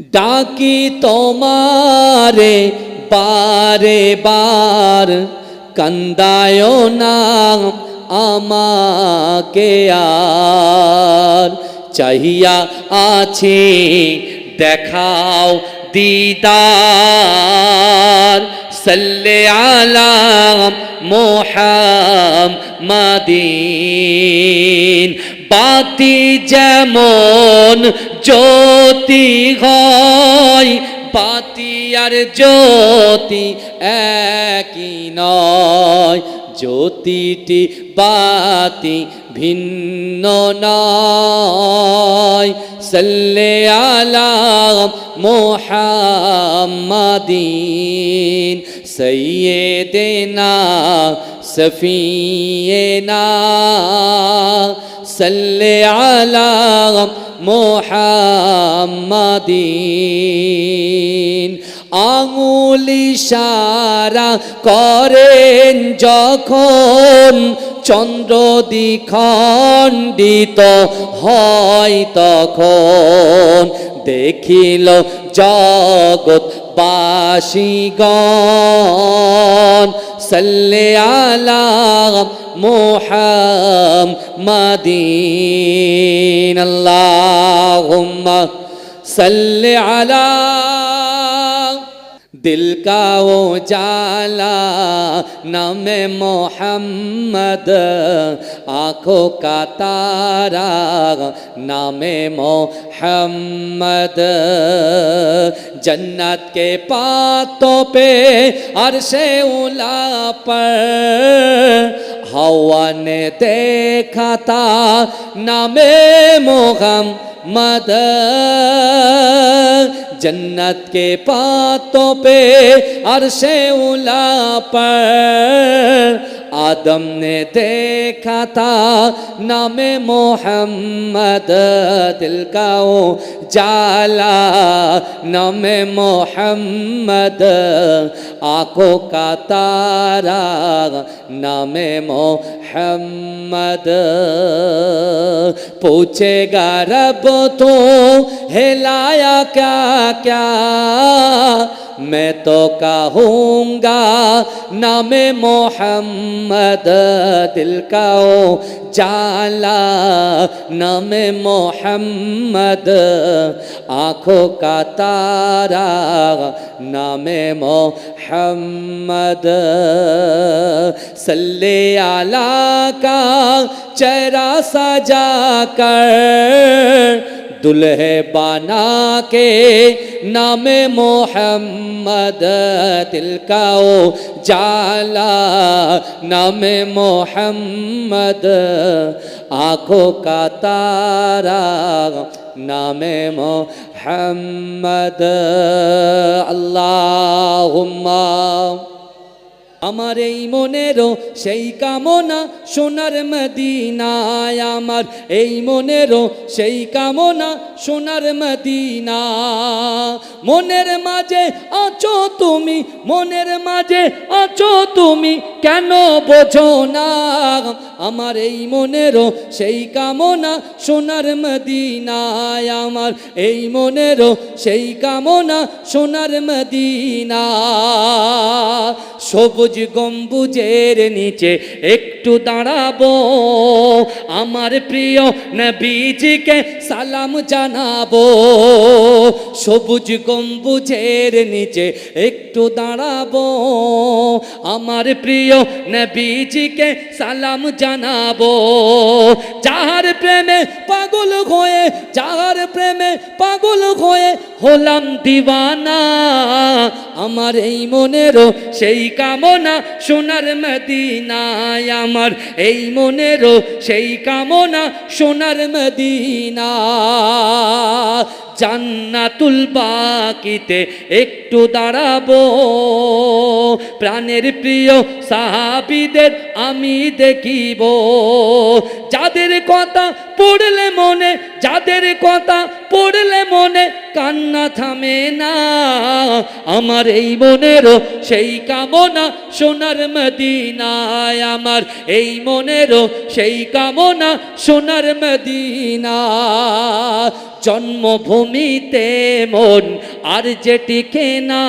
ডাকি তোমারে বারে বার, কান্দায় না আমাকে আর। চাহিয়া আছি দেখাও দিদার, সাল্লে আলা মুহাম্মাদিন। বাতি যেমন জ্যোতি হয়, বাতি আর জ্যোতি একই নয়। জ্যোতিটি বাতি ভিন্ন নয়। সাল্লে আলা মুহাম্মাদিন সাইয়্যিদিনা সফিয়েনা। সাল্লে আলা মুহাম্মাদিন। আঙুল ইশারা করেন যখন, চন্দ্র দ্বিখণ্ডিত হয় তখন। দেখিল জগৎবাসীগণ, সাল্লে আলা মুহাম্মাদিন। আল্লাহুম্মা সাল্লি আলা। दिल का उजाला नामे मोहम्मद, आँखों का तारा नामे मोहम्मद। जन्नत के पातों पे अर्शे उला पर हवा ने देखा था नामे मोहम्मद। जन्नत के पातों पे अर्शे उला पर आदम ने देखा था नामे मोहम्मद। दिल का उजाला नामे मोहम्मद, आँखों का तारा नामे मोहम्मद। पूछेगा रब तो हिलाया क्या क्या, मैं तो कहूँगा नामे मोहम्मद। दिल का उजाला नामे मोहम्मद, आँखों का तारा नामे मोहम्मद। सल्ले आला का चेहरा सजा कर, दुल्हे बना के नामे मोहम्मद। दिल का उजाला नामे मोहम्मद, आँखों का तारा नामे मोहम्मद। अल्लाहुम्मा। আমার এই মনেরও সেই কামনা সোনার মদিনায়, আমার এই মনেরও সেই কামনা সোনার মদিনা। মনের মাঝে আছো তুমি, মনের মাঝে আছো তুমি, কেন বোঝো না? আমার এই মনেরও সেই কামনা সোনার মদিনায়, আমার এই মনেরও সেই কামনা সোনার মদিনা। সবুজ গম্বুজের নিচে একটু দাঁড়াবো, আমার প্রিয় নবীজিকে সালাম জানাবো। সবুজ গম্বুজের নিচে একটু দাঁড়াবো, আমার প্রিয় নবীজিকে সালাম জানাবো। যাহার প্রেমে পাগল হয়ে, যাহার প্রেমে পাগল হয়ে হলাম দিওয়ানা, আমার এই মনেরও সেই কামনা সোনার মদিনায়, আমার এই মনেরও সেই কামনা সোনার মদিনা। জান্নাতুল বাকিতে একটু দাঁড়াবো, প্রাণের প্রিয় সাহাবীদের আমি দেখিব। যাদের কথা পড়লে মনে, যাদের কথা পড়লে মনে কান্না থামে না। আমার এই মনেরও সেই কামনা সোনার মদিনায়, আমার এই মনেরও সেই কামনা সোনার মদিনা। জন্মভূমিতে মন আর যে টিকে না,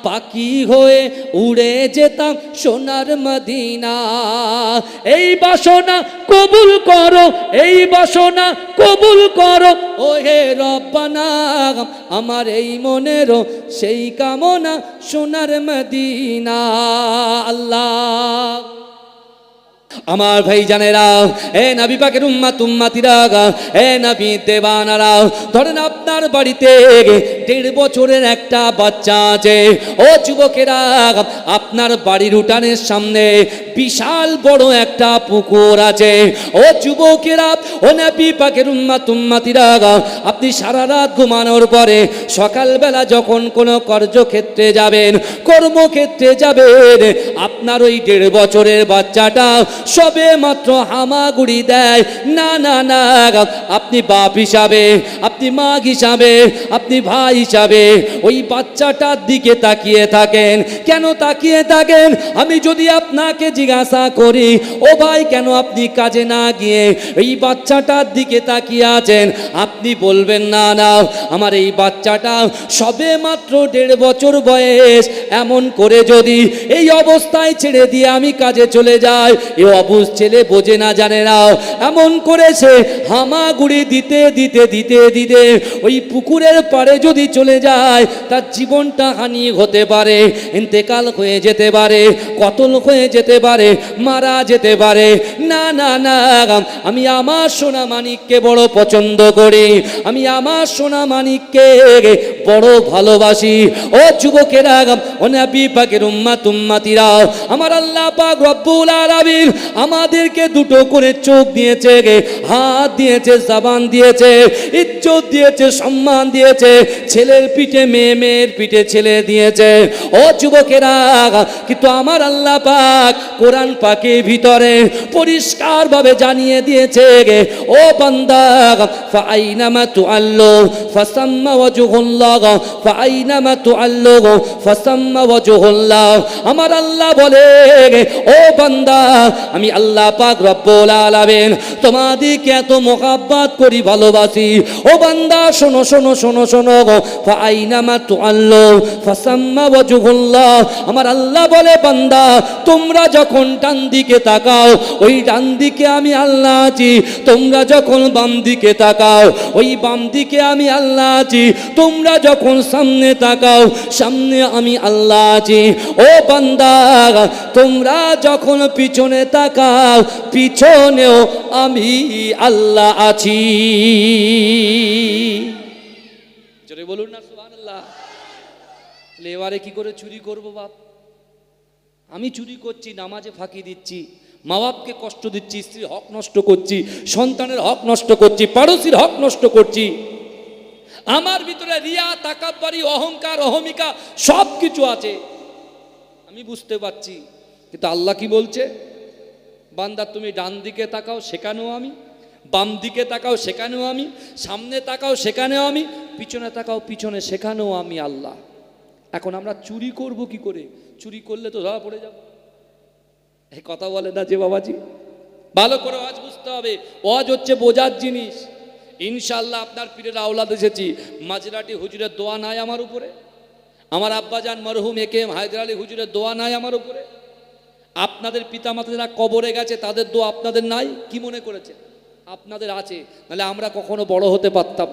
পাখি হয়ে উড়ে যেতাম সোনার মদিনা। এই বাসনা কবুল করো, এই বাসনা কবুল করো ও হে রব্বানা। আমার এই মনেরও সেই কামনা সোনার মদিনা। আল্লাহ আমার ভাই জানেরা, এ নবী পাকের উম্মত উম্মতিরা, এ নবী দেওয়ানারা, ধরেন আপনার বাড়িতে 1.5 বছরের একটা বাচ্চা আছে। ও যুবকেরা, আপনার বাড়ির উঠানের সামনে বিশাল বড় একটা পুকুর আছে। ও যুবকেরা, ও নবী পাকের উম্মত উম্মতিরা, আপনি সারা রাত ঘুমানোর পরে সকালবেলা যখন কোনো কার্যক্ষেত্রে যাবেন, কর্মক্ষেত্রে যাবেন, আপনার ওই 1.5 বছরের বাচ্চাটা সবে মাত্র হামাগুড়ি দেয়। না না না, আপনি বাপ হিসাবে, আপনি মা হিসাবে, আপনি ভাই হিসাবে ওই বাচ্চাটার দিকে তাকিয়ে থাকেন। কেন তাকিয়ে থাকেন? আমি যদি আপনাকে জিজ্ঞাসা করি, ও ভাই কেন আপনি কাজে না গিয়ে এই বাচ্চাটার দিকে তাকিয়ে আছেন, আপনি বলবেন না না, আমার এই বাচ্চাটা সবে মাত্র 1.5 বছর বয়স, এমন করে যদি এই অবস্থায় ছেড়ে দিয়ে আমি কাজে চলে যাই, এ অবুঝ ছেলে বোঝে না, জানে না, এমন করেছে হামাগুড়ি দিতে দিতে দিতে দিতে ওই পুকুরের পাড়ে যদি চলে যায়, তার জীবনটা হানি হতে পারে, ইন্তেকাল হয়ে যেতে পারে, কতল হয়ে যেতে পারে, মারা যেতে পারে। না না না, আমি আমার সোনা মানিককে বড় পছন্দ করি, আমি আমার সোনা মানিককে বড় ভালোবাসি। ও যুবকেরা, ও নবী পাকের উম্মত উম্মতিরা, আমার আল্লাহ পাক রব্বুল আলামিন আমাদেরকে দুটো করে চোখ দিয়েছে, হাত দিয়েছে, জবান দিয়েছে, ইজ্জত দিয়েছে, সম্মান দিয়েছে, ছেলের পিঠে মেয়ে, মেয়ের পিঠে ছেলে দিয়েছে। ও যুবকেরা, কিন্তু আমার আল্লাহ পাক কোরআন পাকের ভিতরে পরিষ্কার ভাবে জানিয়ে দিয়েছে, ও বান্দা, ফাআইনামা তুআল্লু ফাসাম্মা ওয়াজহুল্লাহ, ফাআইনামা তুআল্লু ফাসাম্মা ওয়াজহুল্লাহ। আমার আল্লাহ বলে, ও বান্দা, আমি আল্লাহ পাক রব্বুল আলামিন তোমাদেরকে এত মোহাব্বত করি, ভালোবাসি। ও বান্দা, শোনো শোনো শোনো শোনো, ফাআইনামা তুআল্লু ফাসাম্মা ওয়াজহুল্লাহ। আমার আল্লাহ বলে, বান্দা, তোমরা যখন ডান দিকে তাকাও, ওই ডান দিকে আমি আল্লাহ আছি। তোমরা যখন বাম দিকে তাকাও, ওই বাম দিকে আমি আল্লাহ আছি। তোমরা যখন সামনে তাকাও, সামনে আমি আল্লাহ আছি। ও বান্দা, তোমরা যখন পিছনে তাকাও, পিছনেও আমি আল্লাহ আছি। জোরে বলুন না সুবহানাল্লাহ। এবারে কি করে চুরি করব বাপ? আমি চুরি করছি, নামাজে ফাঁকি দিচ্ছি, মা বাপকে কষ্ট দিচ্ছি, স্ত্রীর হক নষ্ট করছি, সন্তানের হক নষ্ট করছি, পাড়োশির হক নষ্ট করছি। আমার ভিতরে রিয়া, তাকাব্বুরি, অহংকার, অহমিকা সব কিছু আছে, আমি বুঝতে পারছি। কিন্তু আল্লাহ কি বলছে? বান্দা, তুমি ডান দিকে তাকাও, সেখানেও আমি, বাম দিকে তাকাও, সেখানেও আমি, সামনে তাকাও, সেখানেও আমি, পিছনে তাকাও, পিছনে, সেখানেও আমি আল্লাহ। এখন আমরা চুরি করব কি করে? চুরি করলে তো ধরা পড়ে যাব। এই কথা বলে না যে বাবাজি, ভালো করে ওয়াজ বুঝতে হবে। ওয়াজ হচ্ছে বোঝার জিনিস। ইনশাআল্লাহ আপনার পীরের আওলাদ এসেছি, মাঝরাটি হুজুরের দোয়া নাই আমার উপরে, আমার আব্বাজান মরহুম একেএম হায়দার আলী হুজুরের দোয়া নাই আমার উপরে, আপনাদের পিতামাতা যারা কবরে গেছে তাদের দোয়া আপনাদের নাই? কি মনে করেছে? আপনাদের আছে, নাহলে আমরা কখনো বড় হতে পারতাম,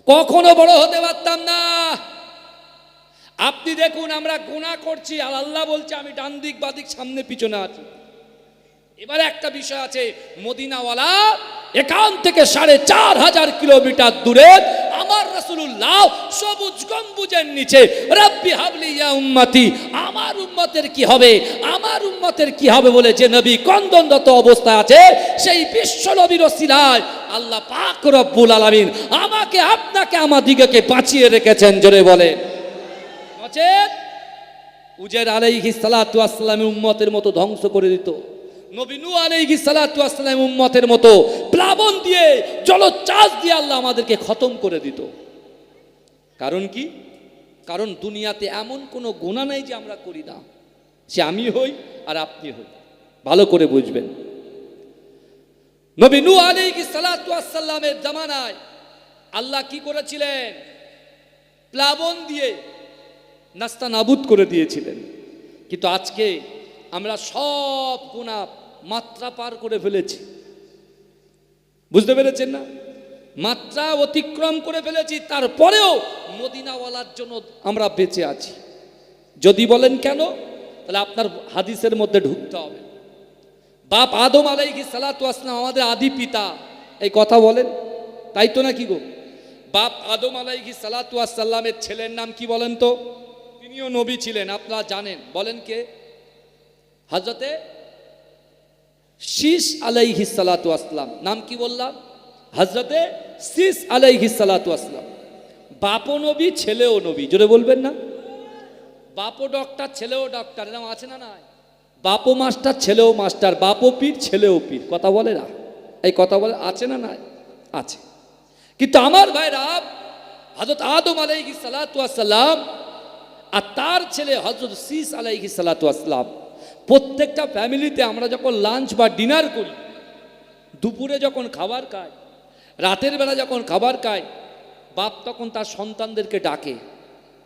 কখনো বড় হতে পারতাম না। আপনি দেখুন, আমরা গুনাহ করছি আর আল্লাহ বলছে আমি ডান দিক বাদিক সামনে পিছনে আছি। এবারে একটা বিষয় আছে, মদিনাওয়ালা এখান থেকে 4500 কিলোমিটার দূরে আমার রাসূলুল্লাহ সবুজ গম্বুজের নিচে রব্বি হাবলি ইয়া উম্মতি, আমার উম্মতের কি হবে, আমার উম্মতের কি হবে বলে যে নবী কন্দনরত অবস্থায় আছে, সেই বিশ্ব নবীর ওসিলায় আল্লাহ পাক রব্বুল আলামিন আমাকে, আপনাকে, আমাদিগকে বাঁচিয়ে রেখেছেন। জোরে বলে উজের আলাইহিস সালাতু ওয়াস সালামের উম্মতের মতো ধ্বংস করে দিত, নবী নূহ আলাইহিস সালাতু ওয়াস সালাম উম্মতের মতো প্লাবন দিয়ে জলোচ্ছ্বাস দিয়ে আল্লাহ আমাদেরকে খতম করে দিত। কারণ কি? কারণ দুনিয়াতে এমন কোনো গুনাহ নাই যে আমরা করি না, সে আমি হই আর আপনি হই। ভালো করে বুঝবেন, নবী নূহ আলাইহিস সালাতু ওয়াস সালামের জামানায় আল্লাহ কি করেছিলেন? প্লাবন দিয়ে নাস্তানাবুদ করে দিয়েছিলেন। কিন্তু আজকে আমরা সব গুনাহ মাত্রা পার করে ফেলেছি। বুঝতে পেরেছেন না? মাত্রা অতিক্রম করে ফেলেছি, তারপরেও মদিনাওয়ালার জন্য আমরা বেঁচে আছি। যদি বলেন কেন, তাহলে আপনার হাদিসের মধ্যে ঢুকতে হবে। বাপ আদম আলাইহিস সালাতু ওয়াস সালাম আমাদের আদি পিতা, এই কথা বলেন, তাই তো নাকি গো? বাপ আদম আলাইহিস সালাতু ওয়াস সালামের ছেলের নাম কি বলেন তো? তিনিও নবী ছিলেন, আপনারা জানেন। বলেন কে? হযরতে শীস আলাইহিস সালাতু ওয়াস সালাম। নাম কি বললাম? হযরতে শীস আলাইহিস সালাতু ওয়াস সালাম। বাপও নবী, ছেলেও নবী। জোরে বলবেন না? বাপও ডক্টর, ছেলেও ডক্টর, এরকম আছে না? নাই? বাপও মাস্টার, ছেলেও মাস্টার, বাপও পীর, ছেলেও পীর। কথা বলে না? এই কথা বলে আছে না? নাই? আছে। কিন্তু আমার ভাইরা, হযরত আদম আলাইহিস সালাতু ওয়াস সালাম আর তার ছেলে হযরত শীস আলাইহিস সালাতু ওয়াস সালাম, প্রত্যেকটা ফ্যামিলিতে আমরা যখন লাঞ্চ বা ডিনার করি, দুপুরে যখন খাবার খাই, রাতের বেলা যখন খাবার খাই, বাপ তখন তার সন্তানদেরকে ডাকে,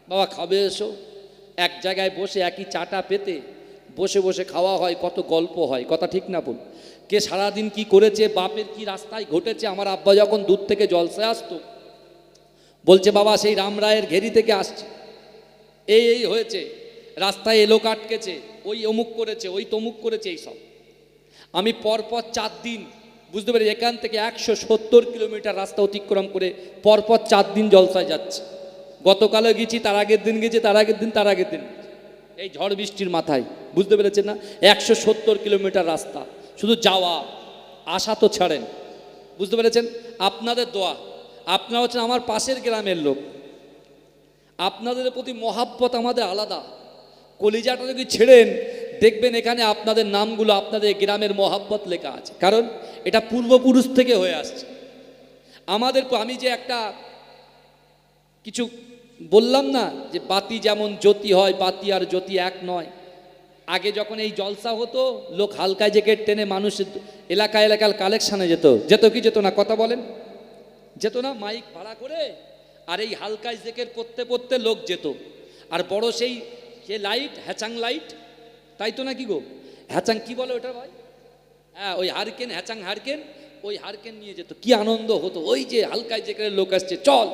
বাবা খাবে এসো। এক জায়গায় বসে একই চাটা পেতে বসে বসে খাওয়া হয়, কত গল্প হয়। কথা ঠিক না বল? কে সারাদিন কি করেছে, বাপের কি রাস্তায় ঘটেছে। আমার আব্বা যখন দূর থেকে জলসায় আসতো, বলছে বাবা সেই রামরায়ের ঘেরি থেকে আসছে, এই হয়েছে, রাস্তায় এলো আটকেছে, ওই অমুক করেছে, ওই তমুক করেছে, এইসব। আমি পরপর 4 দিন, বুঝতে পারি, এখান থেকে 170 কিলোমিটার রাস্তা অতিক্রম করে পরপর 4 দিন জলসায় যাচ্ছে। গতকালও গেছি, তার আগের দিন গেছি, তার আগের দিন, তার আগের দিন, এই ঝড় বৃষ্টির মাথায়। বুঝতে পেরেছেন না? 170 কিলোমিটার রাস্তা, শুধু যাওয়া আসা তো ছাড়েন। বুঝতে পেরেছেন? আপনাদের দোয়া, আপনারা হচ্ছেন আমার পাশের গ্রামের লোক, আপনাদের প্রতি মহাব্বত আমাদের আলাদা। কলিজাটা যদি ছেড়েন, দেখবেন এখানে আপনাদের নামগুলো, আপনাদের গ্রামের মহাব্বত লেখা আছে, কারণ এটা পূর্বপুরুষ থেকে হয়ে আসছে আমাদের। আমি যে একটা কিছু বললাম না, যে বাতি যেমন জ্যোতি হয়, বাতি আর জ্যোতি এক নয়। আগে যখন এই জলসা হতো, লোক হালকা জ্যাকেট টেনে মানুষ এলাকায় কালেকশানে যেত কি যেত না? কথা বলেন, যেত না? মাইক ভাড়া করে, আর এই হালকায় জ্যাকেট পরতে পরতে লোক যেত। আর বড় সেই লাইট, হ্যাচাং লাইট, তাই তো নাকি গো? হ্যাচাং কি বলে ওটা ভাই? হ্যাঁ, ওই হারকেন, হ্যাচাং হারকেন, ওই হারকেন নিয়ে যেত। কি আনন্দ হতো! ওই যে হালকায় জ্যাকেটের লোক আসছে, চল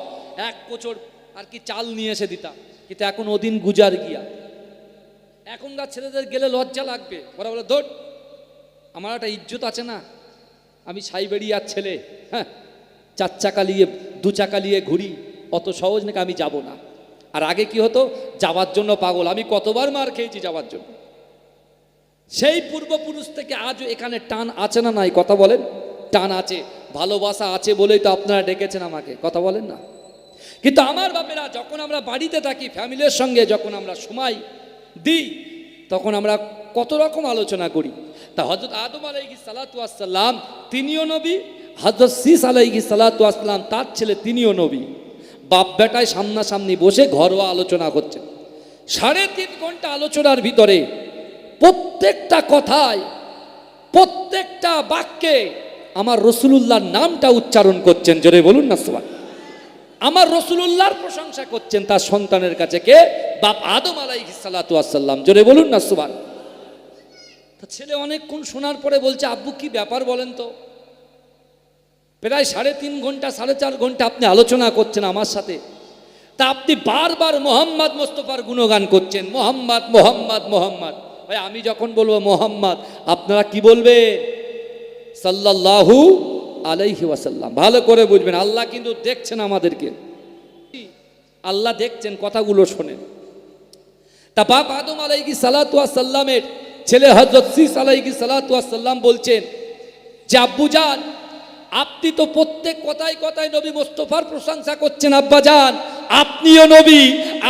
এক কোচর আর কি চাল নিয়ে এসে দিতাম। কিন্তু এখন ওদিন গুজার গিয়া। এখনকার ছেলেদের গেলে লজ্জা লাগবে, ওরা বলে ধর, আমার একটা ইজ্জত আছে না, আমি সাইবেরিয়ার ছেলে, হ্যাঁ, 4 চাকা নিয়ে 2 চাকা নিয়ে ঘুরি, অত সহজ নাকি আমি যাব না। আর আগে কি হতো? যাওয়ার জন্য পাগল। আমি কতবার মার খেয়েছি যাওয়ার জন্য। সেই পূর্বপুরুষ থেকে আজও এখানে টান আছে না নাই? কথা বলেন, টান আছে, ভালোবাসা আছে বলেই তো আপনারা ডেকেছেন আমাকে। কথা বলেন না? কিন্তু আমার বাপেরা, যখন আমরা বাড়িতে থাকি, ফ্যামিলির সঙ্গে যখন আমরা সময় দিই, তখন আমরা কত রকম আলোচনা করি। তা হযরত আদম আলাইহিস সালাতু ওয়াস সালাম তিনিও নবী, হযরত শীস আলাইহিস সালাতু ওয়াস সালাম তার ছেলে তিনিও নবী। বাপ বেটায় সামনাসামনি বসে ঘরোয়া আলোচনা করছে। 3.5 ঘন্টা আলোচনার ভিতরে প্রত্যেকটা কথায়, প্রত্যেকটা বাক্যে আমার রাসূলুল্লাহর নামটা উচ্চারণ করছেন। জোরে বলুন না সুবহানাল্লাহ। আমার রাসূলুল্লাহর প্রশংসা করছেন তার সন্তানের কাছে, কে? বাপ আদম আলাইহিস সালাতু ওয়াস সালাম। জোরে বলুন না সুবহানাল্লাহ। তা ছেলে অনেকক্ষণ শোনার পরে বলছে, আব্বু কি ব্যাপার বলেন তো? প্রায় 3.5 ঘন্টা, 4.5 ঘন্টা আপনি আলোচনা করছেন আমার সাথে, তা আপনি বারবার মোহাম্মদ মোস্তফার গুণগান করছেন, মোহাম্মদ মোহাম্মদ মোহাম্মদ। ভাই, আমি যখন বলবো মোহাম্মদ, আপনারা কি বলবে? সাল্লাল্লাহু আলাইহি ওয়াসাল্লাম। ভালো করে বুঝবেন, আল্লাহ কিন্তু দেখছেন আমাদেরকে, আল্লাহ দেখছেন, কথাগুলো শোনেন। তা বাপ আদম আলাইহিস সালাতু ওয়াস সালামের ছেলে হযরত শীস আলাইহিস সালাতু ওয়াস সালাম বলছেন যে, আব্বুজান, আপনি তো প্রত্যেক কথায় কথায় নবী মুস্তাফার প্রশংসা করছেন। আব্বাজান, আপনিও নবী,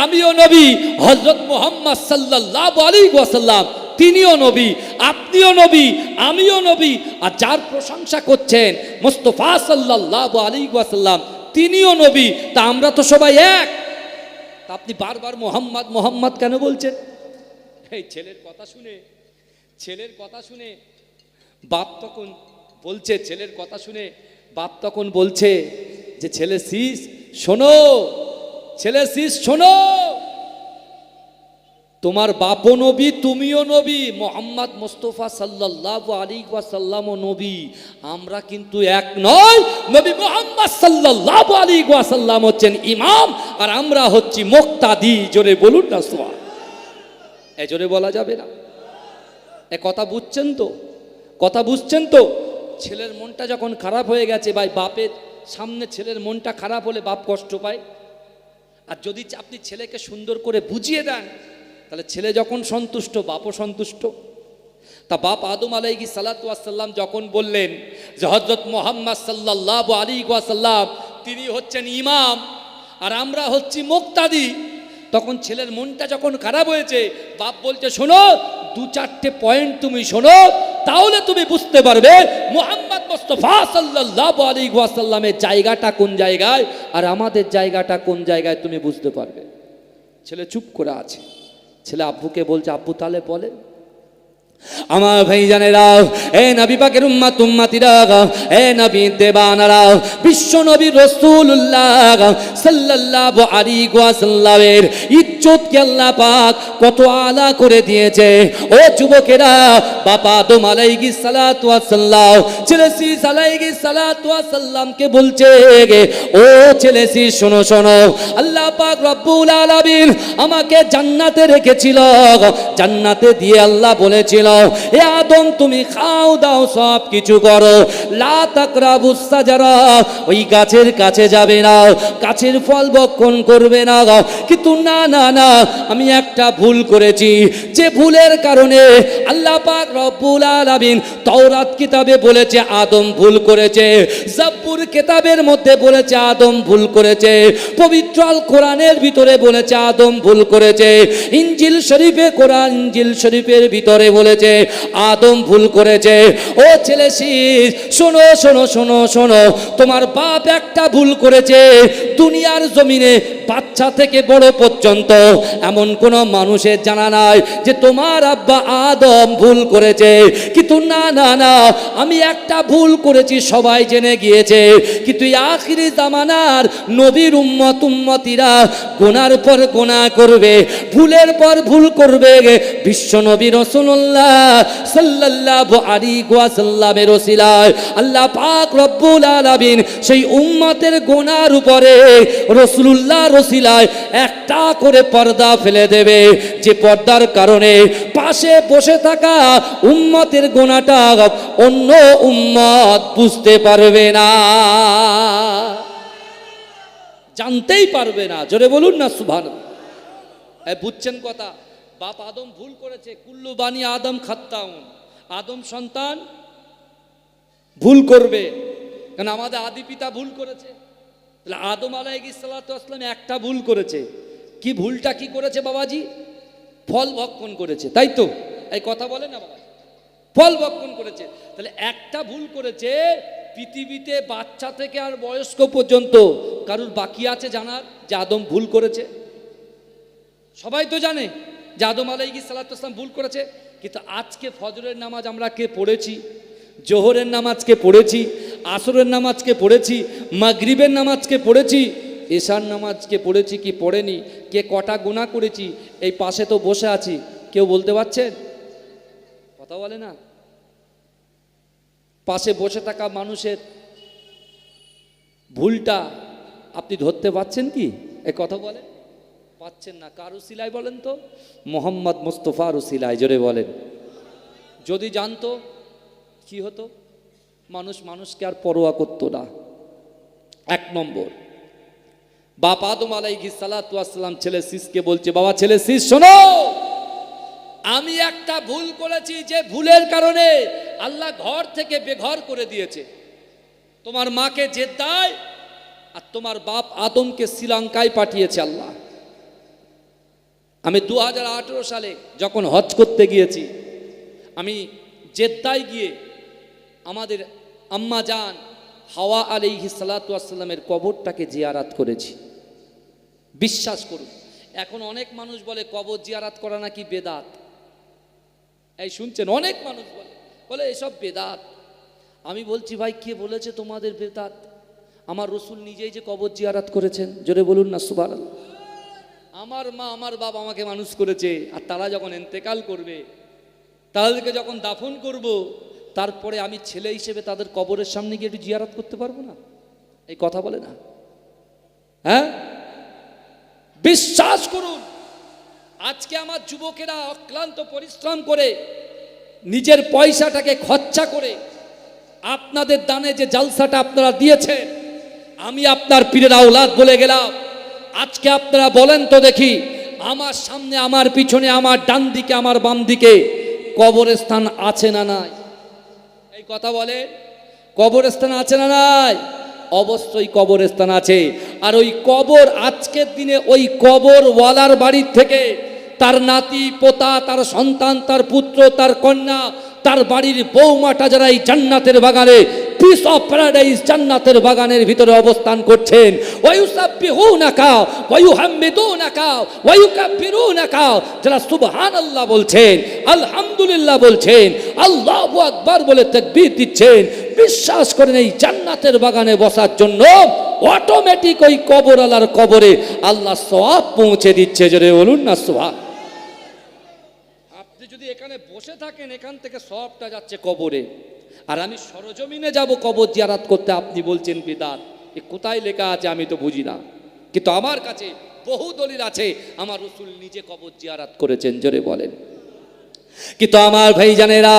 আমিও নবী, হযরত মুহাম্মদ সাল্লাল্লাহু আলাইহি ওয়াসাল্লাম তিনিও নবী, আপনিও নবী, আমিও নবী। আর যার প্রশংসা করছেন মুস্তাফা সাল্লাল্লাহু আলাইহি ওয়াসাল্লাম, তিনিও নবী। তা আমরা তো সবাই এক। তা আপনি বারবার মোহাম্মদ মোহাম্মদ কেন বলছেন? এই ছেলের কথা শুনে বাপ তখন বলছে, ছেলের কথা শুনে বাপ তখন বলছে যে ছেলে শীষ শোনো, ছেলে শীষ শোনো, তোমার বাপও নবী, তুমিও নবী, মোহাম্মদ মুস্তাফা সাল্লাল্লাহু আলাইহি ওয়াসাল্লামও নবী। আমরা কিন্তু এক নয়। নবী মুহাম্মদ সাল্লাল্লাহু আলাইহি ওয়াসাল্লাম হচ্ছেন ইমাম, আর আমরা হচ্ছি মুক্তাদি। জোরে বলুন না সুবহান। এ জোরে বলা যাবে না? এ কথা বুঝছেন তো? কথা বুঝছেন তো? ছেলের মনটা যখন খারাপ হয়ে গেছে, ভাই বাপের সামনে ছেলের মনটা খারাপ হলে বাপ কষ্ট পায়। আর যদি আপনি ছেলেকে সুন্দর করে বুঝিয়ে দেন, তাহলে ছেলে যখন সন্তুষ্ট, বাপও সন্তুষ্ট। তা বাপ আদম আলাইহিস সালাতু ওয়াস সালাম যখন বললেন যে হযরত মুহাম্মদ সাল্লাল্লাহু আলাইহি ওয়াসাল্লাম তিনি হচ্ছেন ইমাম আর আমরা হচ্ছি মুক্তাদি, তখন ছেলের মনটা যখন খারাপ হয়েছে, বাপ বলছে শোনো, দু চারটে পয়েন্ট তুমি শোনো, তাহলে তুমি বুঝতে পারবে মুহাম্মদ মুস্তাফা সাল্লাল্লাহু আলাইহি ওয়াসাল্লামের জায়গাটা কোন জায়গায় আর আমাদের জায়গাটা কোন জায়গায়, তুমি বুঝতে পারবে। ছেলে চুপ করে আছে। ছেলে আব্বুকে বলছে, আব্বু তাহলে বলে। আমার ভাইজানেরা, এ নবী পাকের উম্মত উম্মতিরা, এ নবী দেবানারা, বিশ্ব নবী রাসূলুল্লাহ সাল্লাল্লাহু আলাইহি ওয়াসাল্লামের ইজ্জতকে আল্লাহ পাক কত আলা করে দিয়েছে। ও যুবকেরা, বাবা আদম আলাইহিস সালাতু ওয়াস সালাম ছেলে শীষ আলাইহিস সালাতু ওয়াস সালামকে বলছে, ও ছেলে শীষ শোনো শোনো, আল্লাহ পাক রব্বুল আলামিন আমাকে জান্নাতে রেখেছিল। জান্নাতে দিয়ে আল্লাহ বলেছিল, এ আদম তুমি খাও দাও সব কিছু করো, লা তাকরাবুস সাজারা, ওই গাছের কাছে যাবে না, গাছের ফল ভক্ষণ করবে না। কিন্তু না না না, আমি একটা ভুল করেছি, যে ভুলের কারণে আল্লাহ পাক রব্বুল আলামিন তাওরাত কিতাবে বলেছে আদম ভুল করেছে, জাবুর কিতাবের মধ্যে বলেছে আদম ভুল করেছে, পবিত্র আল কোরআনের ভিতরে বলেছে আদম ভুল করেছে, ইনজিল শরীফে কোরআন ইনজিল শরীফের ভিতরে বলেছে আদম ভুল করেছে। ও ছেলে শীষ শোনো শোনো শোনো শোনো, তোমার বাপ একটা ভুল করেছে। দুনিয়ার জমিনে বাচ্চা থেকে বড় পর্যন্ত এমন কোন মানুষের জানা নাই যে তোমার আব্বা আদম ভুল করেছে। কিন্তু না না না, আমি একটা ভুল করেছি সবাই জেনে গিয়েছে, কিন্তু আখিরি জামানার নবীর উম্মত উম্মতিরা গুনার পর গুনাহ করবে, ভুলের পর ভুল করবে। বিশ্ব নবী রাসূলুল্লাহ সাল্লাল্লাহু আলাইহি ওয়াসাল্লামের ওসিলায় আল্লাহ পাক রব্বুল আলামিন সেই উম্মতের গুনার উপরে রাসূলুল্লাহর ওসিলায় একটা করে পর্দা ফেলে দেবে, যে পর্দার কারণে পাশে বসে থাকা উম্মতের গুনাহটা অন্য উম্মত বুঝতে পারবে না, জানতেই পারবে না। জোরে বলুন না সুবহানাল্লাহ। বুঝছেন কথা? বাপ আদম ভুল করেছে, কুল্লু বানি আদম খাত্তাউন, আদম সন্তান ভুল করবে, কারণ আমাদের আদি পিতা ভুল করেছে। তাহলে আদম আলাইহিস সালাতু ওয়াস সালাম একটা ভুল করেছে। কি ভুলটা কি করেছে বাবাজি? ফল ভক্ষণ করেছে, তাই তো? এই কথা বলে না বাবা, ফল ভক্ষণ করেছে। তাহলে একটা ভুল করেছে, পৃথিবীতে বাচ্চা থেকে আর বয়স্ক পর্যন্ত কারুর বাকি আছে জানার যে আদম ভুল করেছে? সবাই তো জানে যে আদম আলাইহিস সালাতু ওয়াস সালাম ভুল করেছে। কিন্তু আজকে ফজরের নামাজ আমরা কে পড়েছি, জোহরের নামাজকে পড়েছি, আসরের নামাজকে পড়েছি, মাগরিবের নামাজকে পড়েছি, এশার নামাজকে পড়েছি কি পড়েনি, কে কটা গুনাহ করেছি, এই পাশে তো বসে আছি, কেউ বলতে পারছেন? কথা বলে না। পাশে বসে থাকা মানুষের ভুলটা আপনি ধরতে পারছেন কি? এই কথা বলে পাচ্ছেন না। কার উসিলায় বলেন তো? মোহাম্মদ মুস্তাফার উসিলায়। জোরে বলেন। যদি জানতো কি হতো? মানুষ মানুষকে আর পরোয়া করতো না। এক নম্বর, বাপ আদম আলাইহিস সালাতু ওয়াস সালাম ছেলে শীষকে বলছে, বাবা ছেলে শীষ শোনো, আমি একটা ভুল করেছি, যে ভুলের কারণে আল্লাহ ঘর থেকে বেঘর করে দিয়েছে। তোমার মাকে জেদ্দায় আর তোমার বাপ আদমকে শ্রীলঙ্কায় পাঠিয়েছে আল্লাহ। আমি 2018 সালে যখন হজ করতে গিয়েছি, আমি জেদ্দায় গিয়ে আমাদের আম্মা জান হাওয়া আলাইহিস সালাতু ওয়াস সালামের কবরটাকে জিয়ারাত করেছি। বিশ্বাস করুন, এখন অনেক মানুষ বলে কবর জিয়ারাত করা নাকি বেদাত। এই শুনছেন, অনেক মানুষ বলে এসব বেদাত। আমি বলছি ভাই, কে বলেছে তোমাদের বেদাত? আমার রসুল নিজেই যে কবর জিয়ারাত করেছেন, জোরে বলুন না সুবহানাল্লাহ। আমার মা আমার বাবা আমাকে মানুষ করেছে, আর তারা যখন ইন্তেকাল করবে, তাদেরকে যখন দাফন করব, তারপরে আমি ছেলে হিসেবে তাদের কবরের সামনে গিয়ে একটু জিয়ারত করতে পারবো না? এই কথা বলে না? হ্যাঁ, বিশ্বাস করুন, আজকে আমার যুবকেরা অক্লান্ত পরিশ্রম করে নিজের পয়সাটাকে খরচা করে আপনাদের দানে যে জালসাটা আপনারা দিয়েছেন, আমি আপনার পীরের আওলাদ বলে গেলাম। আজকে আপনারা বলেন তো দেখি, আমার সামনে, আমার পিছনে, আমার ডান দিকে, আমার বাম দিকে কবরস্থান আছে না নাই? এই কথা বলে, কবরস্থান আছে না নাই? অবশ্যই কবরস্থান আছে। আর ওই কবর, আজকের দিনে ওই কবরওয়ালার বাড়ির থেকে তার নাতি পোতা, তার সন্তান, তার পুত্র, তার কন্যা, তার বাড়ির বৌমাটা যারা এই জান্নাতের বাগানে, পিস অফ প্যারাডাইস জান্নাতের বাগানের ভিতরে অবস্থান করছেন, ওয়ায়ুসাব্বিহুনাকা ওয়ায়ুহাম্মিদুনাকা ওয়ায়ুকাব্বিরুনাকা, যারা সুবহানাল্লাহ বলছেন, আলহামদুলিল্লাহ বলছেন, আল্লাহু আকবার বলে তাকবীর দিচ্ছেন, বিশ্বাস করেন এই জান্নাতের বাগানে বসার জন্য অটোমেটিক ওই কবরওয়ালার কবরে আল্লাহ সওয়াব পৌঁছে দিচ্ছে। জোরে বলুন না সুবহান। আপনি যদি এখানে বসে থাকেন, এখান থেকে সওয়াবটা যাচ্ছে কবরে, আর আমি সরজমিনে যাব কবর জিয়ারত করতে, আপনি বলছেন বিদআত। এ কোথায় লেখা আছে আমি তো বুঝি না, কিন্তু আমার কাছে বহু দলিল আছে আমার রাসূল নিজে কবর জিয়ারত করেছেন। জোরে বলেন। কিন্তু আমার ভাইজানেরা,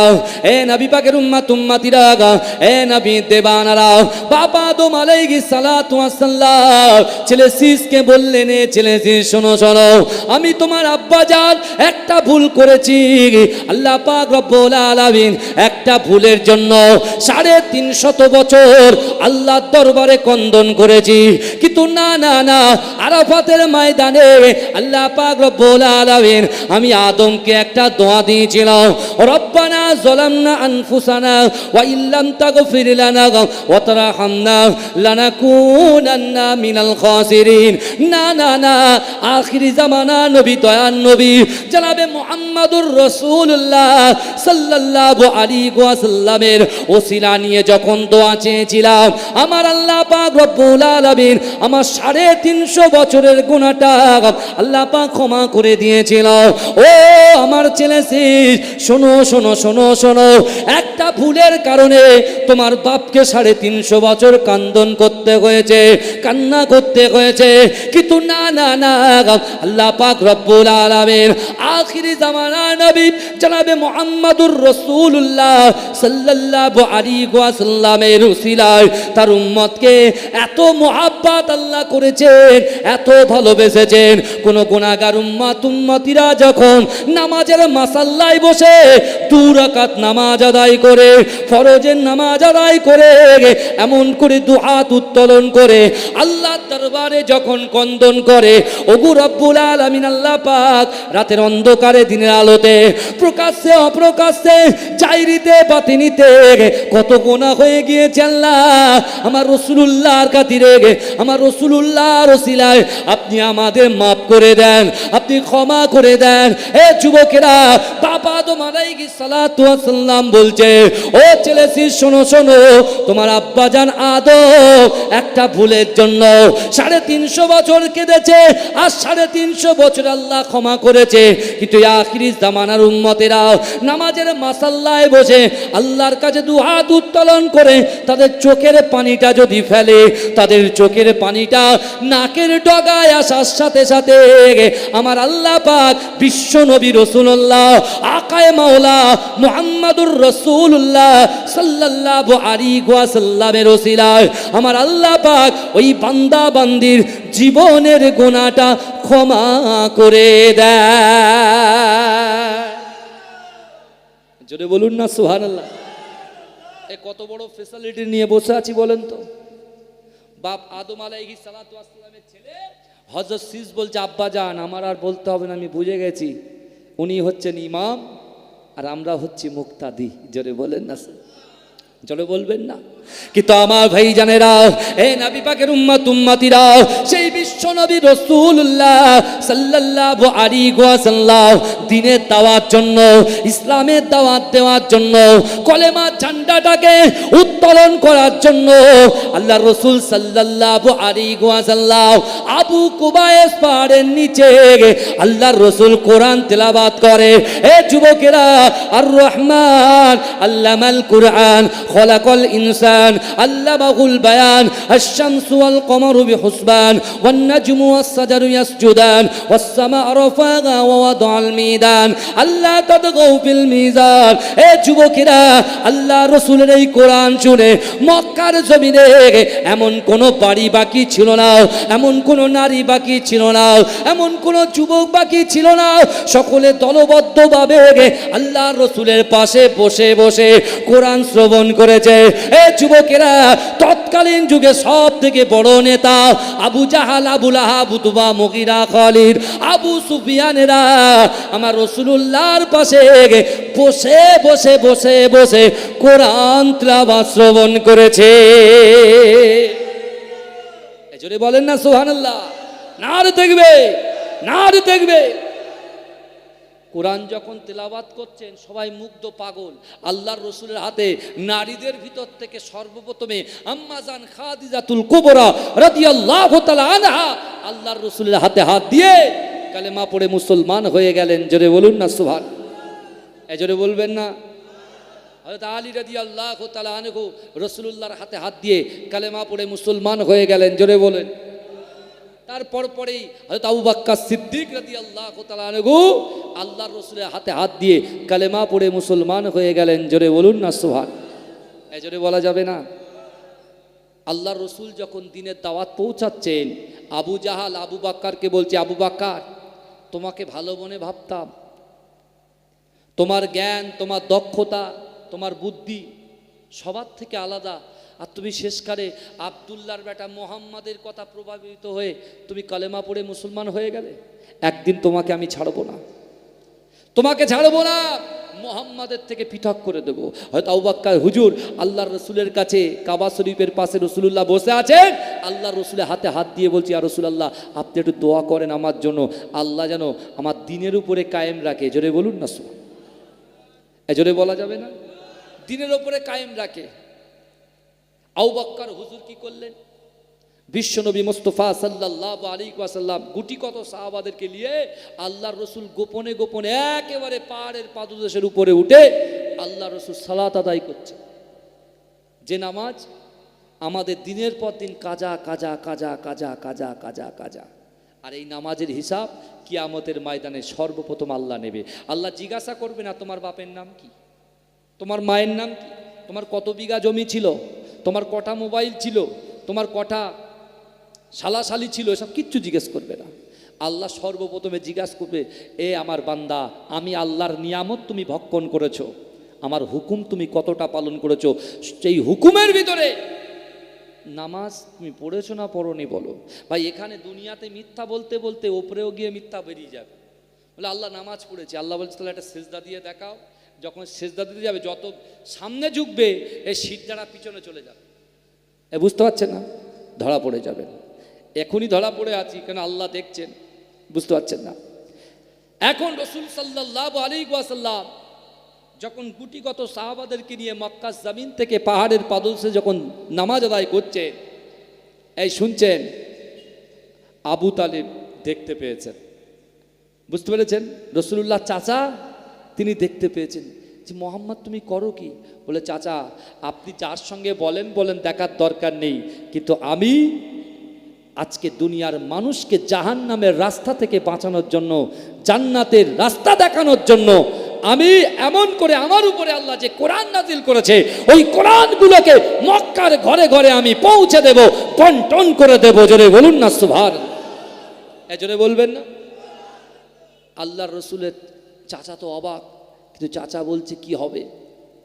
এ নবী পাকের উম্মত উম্মতিরা, এ নবী দেবানারা, বাবা আদম আলাইহিস সালাতু ওয়াস সালাম ছেলে শীষকে বললেন, এ ছেলে শীষ শোনো শোনো, আমি তোমার আব্বা জান একটা ভুল করেছি। আল্লাহ পাক রব্বুল আলামিন একটা ভুলের জন্য 350 বছর আল্লাহর দরবারে কন্দন করেছি। কিন্তু না না না, আরাফাতের ময়দানে আল্লাহ পাক রব্বুল আলামিন আমি আদমকে একটা দোয়া দিয়েছিলাম, রব্বানা যালামনা আনফুসানা ওয়া ইল্লাম তাগফির লানা ওয়া তারহামনা লানাকুনান্না মিনাল খাসিরিন। না না না, আখিরি জামানা নবী, দয়ার নবী জনাবে মুহাম্মদুর রাসূলুল্লাহ সাল্লাল্লাহু আলাইহি ওয়াসাল্লামের ওসিলা নিয়ে যখন দোয়া চেয়েছিলাম, আমার আল্লাহ পাক রব্বুল আলামিন আমার 350 বছরের গুনাহটা আল্লাহ পাক ক্ষমা করে দিয়েছিল। ও আমার ছেলে শোনো শোনো শোনো শোনো, একটা ভুলের কারণে তোমার বাপকে 350 বছর কান্দন করতে হয়েছে, কান্না করতে হয়েছে। কিন্তু না না না, আল্লাহ পাক রব্বুল আলামিন আখিরি জামানা নবী জনাবে মুহাম্মদুর রাসূলুল্লাহ সাল্লাল্লাহু আলাইহি ওয়াসাল্লামের উসিলায় তার উম্মতকে এত মুহাব্বত আল্লাহ করেছেন, এত ভালোবেসেছেন। কোন গুনাহগার উম্মতিরা যখন নামাজের মাসাল্লায় বসে 2 রাকাত নামাজ আদায় করে, ফরজের নামাজ আদায় করে, এমন করে 2 হাত উত্তোলন করে আল্লাহর দরবারে যখন কন্দন করে, ওগো রব্বুল আলামিন আল্লাহ পাক রাতের অন্ধকারে দিনের আলোতে, প্রকাশ্যে অপ্রকাশ্যে, জাহিরিতে বাতিনিতে কত গুনাহ হয়ে গিয়েছে আল্লাহ, আমার রাসূলুল্লাহর খাতিরে, আমার রাসূলুল্লাহর ওসিলায় আপনি আমাদের মাফ করে দেন, আপনি ক্ষমা করে দেন। এ যুবকেরা, বাবা আদম আলাইহিস সালাতু ওয়াস সালাম বলছে, ও ছেলে শোনো শোনো, তোমার আব্বা জান আদম একটা ভুলের জন্য 350 বছর কেঁদেছে, আর 350 বছর আল্লাহ ক্ষমা করেছে। কিন্তু আখিরি জামানার উম্মতেরা নামাজের মাসাল্লায় বসে আল্লাহর কাছে 2 হাত উত্তোলন করে তাদের চোখের পানিটা যদি ফেলে, তাদের চোখের পানিটা নাকের ডগায় আসার সাথে সাথে আমার আল্লাহ পাক বিশ্ব নবী রাসূলুল্লাহ আকায়ে মাওলা মুহাম্মদুর রাসূলুল্লাহ সাল্লাল্লাহু আলাইহি ওয়াসাল্লামের ওসিলায় আমার আল্লাহ পাক ওই বান্দা বান্দির জীবনের গুনাহটা ক্ষমা করে দেয়। জোরে বলুন না সুবহানাল্লাহ। এ কত বড় ফ্যাসিলিটি নিয়ে বসে আছি বলেন তো। বাপ আদম আলাইহিস সালাতু ওয়াস সালামের ছেলে হযরত শীষ বলছে, আব্বা জান আমার আর বলতে হবে না, আমি বুঝে গেছি উনি হচ্ছেন ইমাম, আর আমরা হচ্ছি মুক্তাদি। জোরে বলেন না, জোরে বলবেন না। কিন্তু আমার ভাই জানেরা, এই নবী পাকের উম্মতিরা, সেই বিশ্ব নবী রাসূলুল্লাহ সাল্লাল্লাহু আলাইহি ওয়াসাল্লাম দ্বীনের দাওয়াত জন্য, ইসলামের দাওয়াত দেওয়ার জন্য, কলেমার ঝান্ডাটাকে উত্তোলন করার জন্য আল্লাহ রাসূল সাল্লাল্লাহু আলাইহি ওয়াসাল্লাম আবু কুবাইস পাহাড়ের নিচে আল্লাহর রাসূল কোরআন তেলাওয়াত করে। এ যুবকেরা, আর রহমান আল্লামাল কুরআন খলাকাল ইনসান علمه البيان الشمس والقمر بحسبان والنجم والشجر يسجدان والسماء رفعها ووضع الميزان ألا تطغوا في الميزان। এ যুবকেরা, আল্লাহ রাসূলের এই কোরআন শুনে মক্কার জমিনে এমন কোন বাড়ি বাকি ছিল না, এমন কোন নারী বাকি ছিল না, এমন কোন যুবক বাকি ছিল না, সকলে দলবদ্ধভাবে আল্লাহ রাসূলের পাশে বসে বসে কোরআন শ্রবণ করেছে। যুবকেরা, তৎকালীন যুগে সব থেকে বড় নেতা আবু জাহাল, আবু লাহাব, উতবা, মুগীরা, খালিদ, আবু সুফিয়ানেরা আমার রাসূলুল্লাহর পাশে বসে বসে বসে বসে কোরআন তেলাওয়াত শ্রবণ করেছে। জোরে বলেন না সুবহানাল্লাহ। নারে তাকবীর, নারে তাকবীর। কোরআন যখন তেলাওয়াত করছেন সবাই মুগ্ধ, পাগল। আল্লাহর রাসূলের হাতে নারীদের ভিতর থেকে সর্বপ্রথমে আম্মা জান খাদিজাতুল কুবরা রাদিয়াল্লাহু তাআলা আনহা আল্লাহর রাসূলের হাতে হাত দিয়ে কালেমা পড়ে মুসলমান হয়ে গেলেন। জোরে বলুন না সুবহান। জোরে বলবেন না। হযরত আলী রাদিয়াল্লাহু তাআলা আনহু রাসূলুল্লাহর হাতে হাত দিয়ে কালেমা পড়ে মুসলমান হয়ে গেলেন। জোরে বলেন। তারপর পরেই হযরত আবু বকর সিদ্দিক রাদিয়াল্লাহু তাআলা আনহু আল্লাহর রাসূলের হাতে হাত দিয়ে কালেমা পড়ে মুসলমান হয়ে গেলেন। জোরে বলুন না সুবহান। জোরে বলা যাবে না। আল্লাহর রাসূল যখন দ্বীনের দাওয়াত পৌঁছাচ্ছেন, আবু জাহাল আবু বকরকে বলছে, আবু বকর, তোমাকে ভালো মনে ভাবতাম, তোমার জ্ঞান, তোমার দক্ষতা, তোমার বুদ্ধি সবার থেকে আলাদা, আর তুমি শেষকালে আব্দুল্লাহর বেটা মুহাম্মাদের কথা প্রভাবিত হয়ে তুমি কালেমা পড়ে মুসলমান হয়ে গেলে। একদিন তোমাকে আমি ছাড়বো না, তোমাকে ছাড়বো না, মুহাম্মাদের থেকে পৃথক করে দেবো। হয়তো আবু বকর, হুজুর, আল্লাহর রাসূলের কাছে কাবা শরীফের পাশে রাসূলুল্লাহ বসে আছেন, আল্লাহর রাসূলের হাতে হাত দিয়ে বলছি, ইয়া রাসূলুল্লাহ, আপনি একটু দোয়া করেন আমার জন্য, আল্লাহ যেন আমার দ্বীনের উপরে কায়েম রাখে। জোরে বলুন না সুবহান। জোরে বলা যাবে না। দ্বীনের উপরে কায়েম রাখে। আবু বকর হুজুর কি করলেন? বিশ্বনবী মুস্তাফা সাল্লাল্লাহু আলাইহি ওয়াসাল্লাম গুটি কত সাহাবাদেরকে নিয়ে আল্লাহর রাসূল গোপনে গোপনে একেবারে পাহাড়ের পাদদেশের উপরে উঠে আল্লাহর রাসূল সালাত আদায় করছে, যে নামাজ আমাদের দিনের পর দিন কাজা কাজা কাজা কাজা কাজা কাজা কাজা। আর এই নামাজের হিসাব কিয়ামতের ময়দানে সর্বপ্রথম আল্লাহ নেবে। আল্লাহ জিজ্ঞাসা করবে না তোমার বাপের নাম কি, তোমার মায়ের নাম কি, তোমার কত বিঘা জমি ছিল, তোমার কটা মোবাইল ছিল, তোমার কটা শালাশালি ছিল, এসব কিচ্ছু জিজ্ঞেস করবে না। আল্লাহ সর্বপ্রথমে জিজ্ঞাসা করবে, এ আমার বান্দা, আমি আল্লাহর নিয়ামত তুমি ভক্ষণ করেছো, আমার হুকুম তুমি কতটা পালন করেছো, সেই হুকুমের ভিতরে নামাজ তুমি পড়েছো না পড়োনি বলো। ভাই, এখানে দুনিয়াতে মিথ্যা বলতে বলতে ওপরেও গিয়ে মিথ্যা বেরিয়ে যাবে। বলে আল্লাহ নামাজ পড়েছে, আল্লাহ বলছে তাহলে একটা সেজদা দিয়ে দেখাও। যখন সেজদা দিতে যাবে, যত সামনে ঝুঁকবে এই সিজদাটা পিছনে চলে যাবে। বুঝতে পারছেন না? ধরা পড়ে যাবেন। এখনই ধরা পড়ে আছি, কেন আল্লাহ দেখছেন, বুঝতে পারছেন না। এখন রাসূল সাল্লাল্লাহু আলাইহি ওয়াসাল্লাম যখন গুটিগত সাহাবাদেরকে নিয়ে মক্কার জমিন থেকে পাহাড়ের পাদদেশে যখন নামাজ আদায় করছে, এই শুনছেন আবু তালিব দেখতে পেয়েছেন। বুঝতে পেরেছেন? রাসূলুল্লাহ চাচা তিনি দেখতে পেয়েছেন যে মোহাম্মদ তুমি করো কি? বলে, চাচা আপনি যার সঙ্গে বলেন বলেন, দেখার দরকার নেই, কিন্তু আমি আজকে দুনিয়ার মানুষকে জাহান্নামের রাস্তা থেকে বাঁচানোর জন্য, জান্নাতের রাস্তা দেখানোর জন্য আমি এমন করে আমার উপরে আল্লাহ যে কোরআন নাজিল করেছে, ওই কোরআনগুলোকে মক্কার ঘরে ঘরে আমি পৌঁছে দেব, বন্টন করে দেব। জোরে বলুন না সুবহানাল্লাহ। জোরে বলবেন না? আল্লাহর রাসূলের চাচা তো অবাক, কিন্তু চাচা বলছে কি হবে?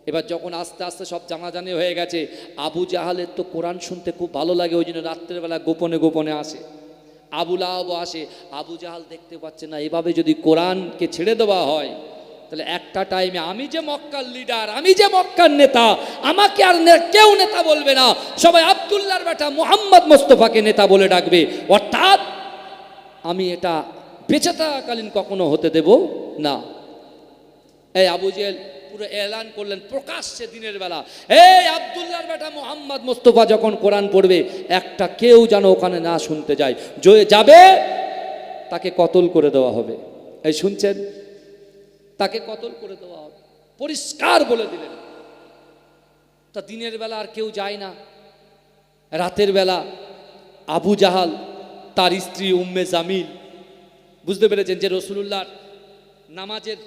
এবার যখন আস্তে আস্তে সব জানাজানি হয়ে গেছে, আবু জাহালের তো কোরআন শুনতে খুব ভালো লাগে, ওই জন্য রাত্রেবেলা গোপনে গোপনে আসে। আবু লাহাবও আসে। আবু জাহাল দেখতে পাচ্ছে না, এভাবে যদি কোরআনকে ছেড়ে দেওয়া হয় তাহলে একটা টাইমে আমি যে মক্কার লিডার, আমি যে মক্কার নেতা, আমাকে আর কেউ নেতা বলবে না, সবাই আব্দুল্লাহর বেটা মুহাম্মদ মোস্তফাকে নেতা বলে ডাকবে। অর্থাৎ আমি এটা বেঁচে থাকাকালীন কখনো হতে দেব না। এই আবু জেহেল পুরো এলান করলেন প্রকাশ্যে দিনের বেলা, এই আব্দুল্লাহর বেটা মুহাম্মদ মোস্তফা যখন কোরআন পড়বে একটা কেউ যেন ওখানে না শুনতে যায়, যাবে তাকে কতল করে দেওয়া হবে। এই শুনছেন, তাকে কতল করে দেওয়া হবে, পরিষ্কার বলে দিলেন। তা দিনের বেলা আর কেউ যায় না, রাতের বেলা আবু জাহাল তার স্ত্রী উম্মে জামিল বুঝতে পেরেছেন যে রসুলুল্লাহ নামাজের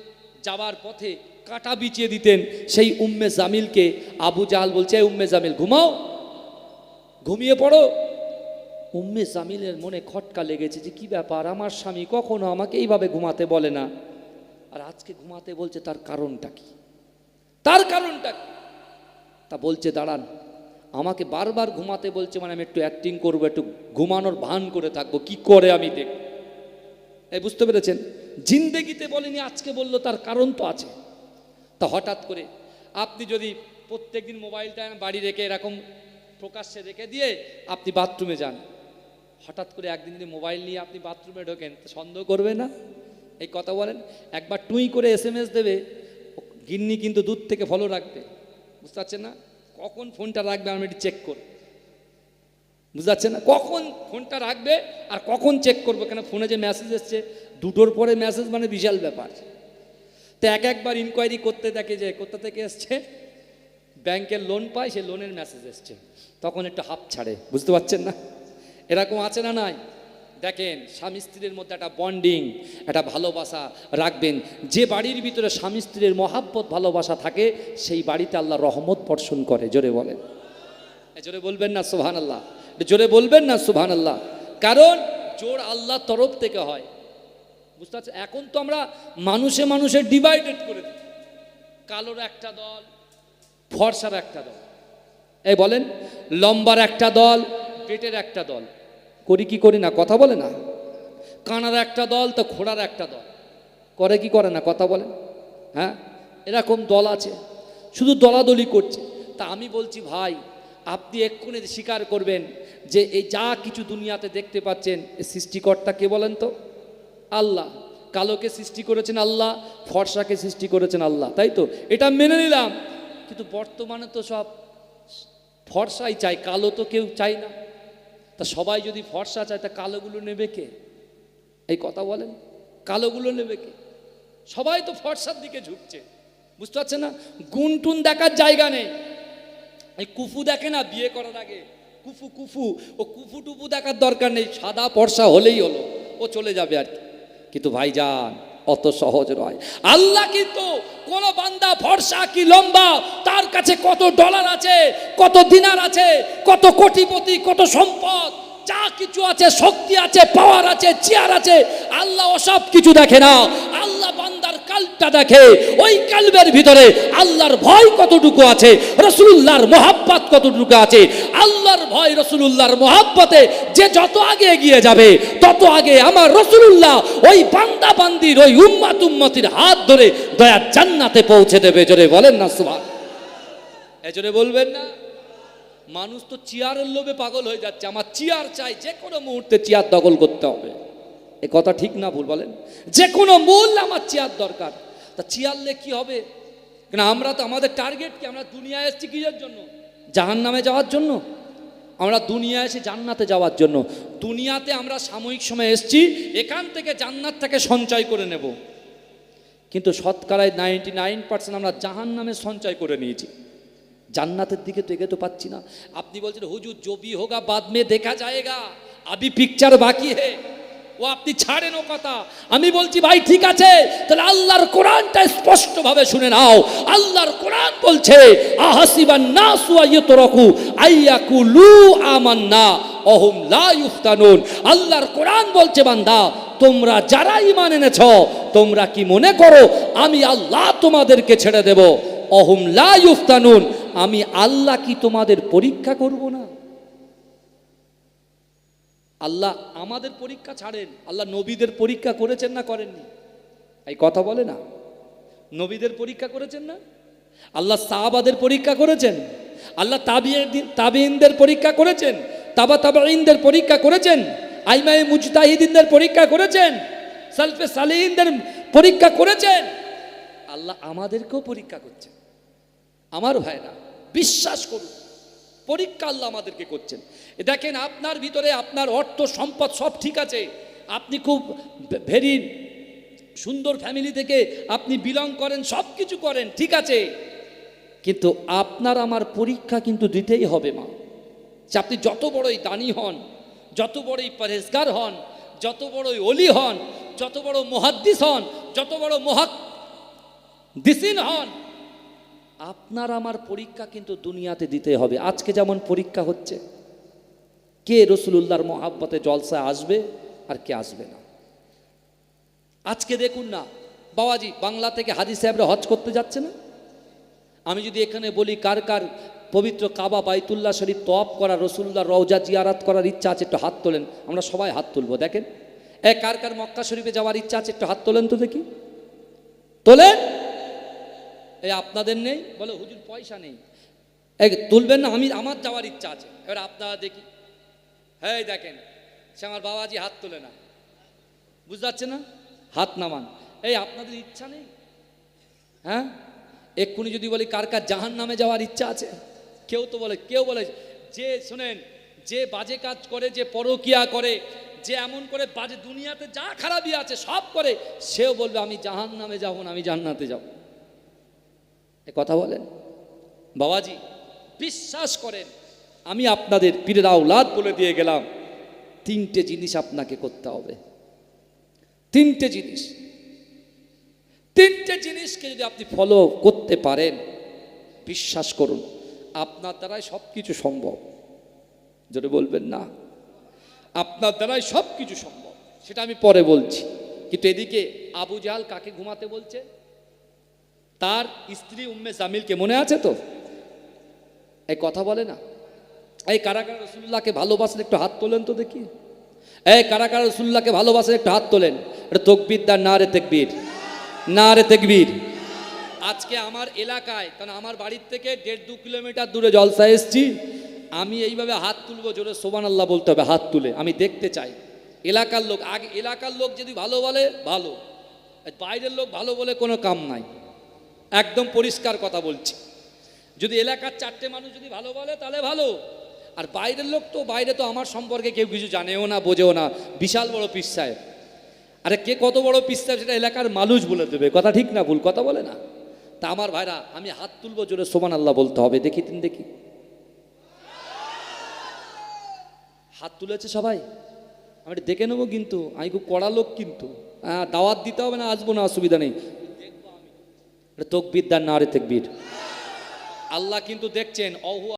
যাওয়ার পথে কাঁটা বিছিয়ে দিতেন, সেই উম্মে জামিলকে আবু জাহাল বলছে, উম্মে জামিল ঘুমাও, ঘুমিয়ে পড়ো। উম্মে জামিলের মনে খটকা লেগেছে যে কি ব্যাপার, আমার স্বামী কখনো আমাকে এইভাবে ঘুমাতে বলে না, আর আজকে ঘুমাতে বলছে, তার কারণটা কি, তার কারণটা কি? তা বলছে দাঁড়ান, আমাকে বারবার ঘুমাতে বলছে মানে আমি একটু অ্যাক্টিং করবো, একটু ঘুমানোর ভান করে থাকবো, কি করে আমি দেখ। এই বুঝতে পেরেছেন, জিন্দেগিতে বলেনি, আজকে বললো, তার কারণ তো আছে। তা হঠাৎ করে আপনি যদি প্রত্যেকদিন মোবাইলটা বাড়ি রেখে এরকম প্রকাশ্যে রেখে দিয়ে আপনি বাথরুমে যান, হঠাৎ করে একদিন যদি মোবাইল নিয়ে আপনি বাথরুমে ঢোকেন, সন্দেহ করবে না? এই কথা বলেন, একবার টুই করে SMS দেবে, গিন্নি কিন্তু দূর থেকে ফলো রাখবে, বুঝতে পারছেন না? কখন ফোনটা রাখবে আমি একটু চেক করব, বুঝতে পারছেন না? কখন ফোনটা রাখবে আর কখন চেক করবো, কেন ফোনে যে মেসেজ এসছে, দুটোর পরে মেসেজ মানে বিশাল ব্যাপার। তো একবার ইনকোয়ারি করতে দেখে যে কোথা থেকে এসছে, ব্যাংকের লোন পায়, সে লোনের মেসেজ এসছে, তখন একটু হাফ ছাড়ে, বুঝতে পারছেন না? এরকম আছে না নাই? দেখেন, স্বামী স্ত্রীর মধ্যে একটা বন্ডিং, একটা ভালোবাসা রাখবেন। যে বাড়ির ভিতরে স্বামী স্ত্রীর মহাব্বত ভালোবাসা থাকে, সেই বাড়িতে আল্লাহ রহমত বর্ষণ করে। জোরে বলেন, জোরে বলবেন না সুবহানাল্লাহ, জোরে বলবেন না সুবহানাল্লাহ। কারণ জোর আল্লাহর তরফ থেকে হয়, বুঝতে পারছেন? এখন তো আমরা মানুষে মানুষে ডিভাইডেড করে দিই, কালোর একটা দল, ফর্সার একটা দল, এই বলেন লম্বার একটা দল, পেটের একটা দল, করি কি করি না? কথা বলে না। কানার একটা দল, তো ঘোড়ার একটা দল, করে কি করে না? কথা বলেন। হ্যাঁ, এরকম দল আছে, শুধু দলাদলি করছে। তা আমি বলছি ভাই, আপনি এক্ষুনি স্বীকার করবেন যে এই যা কিছু দুনিয়াতে দেখতে পাচ্ছেন, এই সৃষ্টিকর্তা কে বলেন তো? আল্লাহ। কালোকে সৃষ্টি করেছেন আল্লাহ, ফর্সাকে সৃষ্টি করেছেন আল্লাহ, তাই তো? এটা মেনে নিলাম, কিন্তু বর্তমানে তো সব ফর্সাই চাই, কালো তো কেউ চাই না। তা সবাই যদি ফর্সা চায়, তা কালোগুলো নেবে কে? এই কথা বলেন, কালোগুলো নেবে কে? সবাই তো ফর্সার দিকে ঝুঁকছে, বুঝতে পারছেন না? গুনটুন দেখার জায়গা নেই। এই কুফু দেখে না বিয়ে করার আগে, কুফু কুফু, ও কুফু টুফু দেখার দরকার নেই, সাদা ফর্সা হলেই হলো, ও চলে যাবে আর কি। কিন্তু ভাইজান, অত সহজ নয়। আল্লাহ কিন্তু কোন বান্দা ফর্সা কি লম্বা, তার কাছে কত ডলার আছে, কত দিনার আছে, কত কোটিপতি, কত সম্পদ, যা কিছু আছে, শক্তি আছে, পাওয়ার আছে, চেয়ার আছে, আল্লাহ ওসব কিছু দেখে না। আল্লাহ বান্দার কালটা দেখে, ওই কালবের ভিতরে আল্লাহর ভয় কতটুকু আছে, রাসূলুল্লাহর মহব্বত কতটুকু আছে। আল্লাহর ভয়, রাসূলুল্লাহর মহব্বতে যে যত আগে এগিয়ে যাবে, তত আগে আমার রাসূলুল্লাহ ওই বান্দা বান্দির, ওই উম্মত উম্মতির হাত ধরে দয়ার জান্নাতে পৌঁছে দেবে। জোরে বলেন না সুবহান, জোরে বলবেন না? মানুষ তো চেয়ারের লোভে পাগল হয়ে যাচ্ছে, আমার চেয়ার চাই, যে কোনো মুহূর্তে চেয়ার দখল করতে হবে। এ কথা ঠিক না ভুল বলেন? যে কোনো মূল্যে আমার চেয়ার দরকার। তা চেয়ারলে কি হবে? কেন আমরা তো, আমাদের টার্গেট কি? আমরা দুনিয়ায় এসেছি কিসের জন্য? জাহান্নামে যাওয়ার জন্য? আমরা দুনিয়ায় এসে জান্নাতে যাওয়ার জন্য। দুনিয়াতে আমরা সাময়িক সময় এসেছি, এখান থেকে জান্নাতটাকে সঞ্চয় করে নেব, কিন্তু শতকরায় 99% আমরা জাহান্নামে সঞ্চয় করে নিয়েছি, জান্নাতের দিকে তো এগোতে পাচ্ছি না। আপনি বলছেন হুজুর जो भी होगा बाद में देखा जाएगा, अभी पिक्चर बाकी है, ও আপনি ছাড়েন ও কথা। আমি বলছি ভাই ঠিক আছে, তাহলে আল্লাহর কোরআনটা স্পষ্ট ভাবে শুনে নাও। আল্লাহর কোরআন বলছে আহাসিবান নাসু আইয়ুতরাকু আইয়াকুলু আমান্না অহুম লা ইফতানুন। আল্লাহর কোরআন বলছে বান্দা, তোমরা যারা ঈমান এনেছো, তোমরা কি মনে করো আমি আল্লাহ তোমাদেরকে ছেড়ে দেব? অহুম লা ইফতানুন, আমি আল্লাহ কি তোমাদের পরীক্ষা করব না? আল্লাহ আমাদের পরীক্ষা ছাড়েন, আল্লাহ নবীদের পরীক্ষা করেছেন না করেননি? এই কথা বলে না? নবীদের পরীক্ষা করেছেন না? আল্লাহ সাহাবাদের পরীক্ষা করেছেন, আল্লাহ তাবিঈনদের পরীক্ষা করেছেন, তাবাঈনদের পরীক্ষা করেছেন, আইমায়ে মুজতাহিদিনদের পরীক্ষা করেছেন, সালফে সালিহিনদের পরীক্ষা করেছেন। আল্লাহ আমাদেরকেও পরীক্ষা করছেন। আমার ভাইরা বিশ্বাস করুন, পরীক্ষা আল্লাহ আমাদেরকে করছেন। দেখেন আপনার ভিতরে আপনার অর্থ সম্পদ সব ঠিক আছে, আপনি খুব ভেরি সুন্দর ফ্যামিলি থেকে আপনি বিলং করেন, সব কিছু করেন, ঠিক আছে, কিন্তু আপনার আমার পরীক্ষা কিন্তু দিতেই হবে মা। যে আপনি যত বড়ই দানি হন, যত বড়ই পরহেজগার হন, যত বড়ই ওলি হন, যত বড় মুহাদ্দিস হন, যত বড় মুহাদ্দিসিন হন, আপনার আমার পরীক্ষা কিন্তু দুনিয়াতে দিতে হবে। আজকে যেমন পরীক্ষা হচ্ছে, কে রসুলুল্লাহর মহাব্বতে জলসায় আসবে আর কে আসবে না। আজকে দেখুন না বাবাজি, বাংলা থেকে হাজি সাহেবরা হজ করতে যাচ্ছে না? আমি যদি এখানে বলি কার কার পবিত্র কাবা বাইতুল্লাহ শরীফ তওয়াফ করা, রসুলুল্লাহ রওজা জিয়ারাত করার ইচ্ছা আছে, একটু হাত তোলেন। আমরা সবাই হাত তুলবো। দেখেন কার কার মক্কা শরীফে যাওয়ার ইচ্ছা আছে, একটু হাত তোলেন তো দেখি, তোলেন। আপনাদের নেই, বলে হুজুর পয়সা নেই, তুলবেন না? আমার যাওয়ার ইচ্ছা আছে। এবার আপনারা দেখি, হ্যাঁ দেখেন সে আমার বাবাজি হাত তোলে না, বুঝতে পারছে না, হাত নামান। আপনাদের ইচ্ছা নেই? হ্যাঁ, এক্ষুনি যদি বলি কার কার জাহান্নামে যাওয়ার ইচ্ছা আছে, কেউ তো বলে, কেউ বলে যে শোনেন, যে বাজে কাজ করে, যে পরকিয়া করে, যে এমন করে বাজে দুনিয়াতে যা খারাপই আছে সব করে, সেও বলবে আমি জাহান্নামে যাব না, আমি জান্নাতে যাব। কথা বলেন বাবাজি, বিশ্বাস করেন, আমি আপনাদের পীরের আওলাদ বলে দিয়ে গেলাম, তিনটে জিনিস আপনাকে করতে হবে। তিনটে জিনিস, তিনটে জিনিসকে যদি আপনি ফলো করতে পারেন, বিশ্বাস করুন আপনার দ্বারাই সব কিছু সম্ভব। যদি বলবেন না, আপনার দ্বারাই সব কিছু সম্ভব, সেটা আমি পরে বলছি। কিন্তু এদিকে আবু জাহাল কাকে ঘুমাতে বলছে? তার স্ত্রী উম্মে জামিলকে, মনে আছে তো? কথা বলে না? কারা কারা রসুল্লাহকে ভালোবাসেন একটু হাত তোলেন তো দেখি। কারা কারা রসুল্লাহকে ভালোবাসেন একটু হাত তোলেন। এটা তকবীর দার না রে তাকবীর, না রে তাকবীর। আজকে আমার এলাকায়, কারণ আমার বাড়ির থেকে 1.5-2 কিলোমিটার দূরে জলসা এসছি, আমি এইভাবে হাত তুলবো, জোরে সুবহানাল্লাহ বলতে হবে, হাত তুলে আমি দেখতে চাই। এলাকার লোক আগে, এলাকার লোক যদি ভালো বলে ভালো, বাইরের লোক ভালো বলে কোনো কাম নাই। একদম পরিষ্কার কথা বলছি, যদি এলাকার 4টে মানুষ যদি ভালো বলে তাহলে ভালো, আর বাইরের লোক তো, বাইরে তো আমার সম্পর্কে কেউ কিছু জানেও না, বোঝেও না, বিশাল বড় পীর সাহেব। আরে কে কত বড় পীর সাহেব সেটা এলাকার মানুষ বলে দেবে, কথা ঠিক না ভুল? কথা বলে না? তা আমার ভাইরা, আমি হাত তুলবো, জোরে সুবহানাল্লাহ বলতে হবে। দেখি তিন দেখি, হাত তুলেছে সবাই? আমি দেখে নেবো কিন্তু, আমি খুব কড়া লোক কিন্তু। দাওয়াত দিতে হবে না, আসবো না, অসুবিধা নেই, দেখবো আমি। তকবীর দার নারে তাকবীর। আল্লাহ কিন্তু দেখছেন।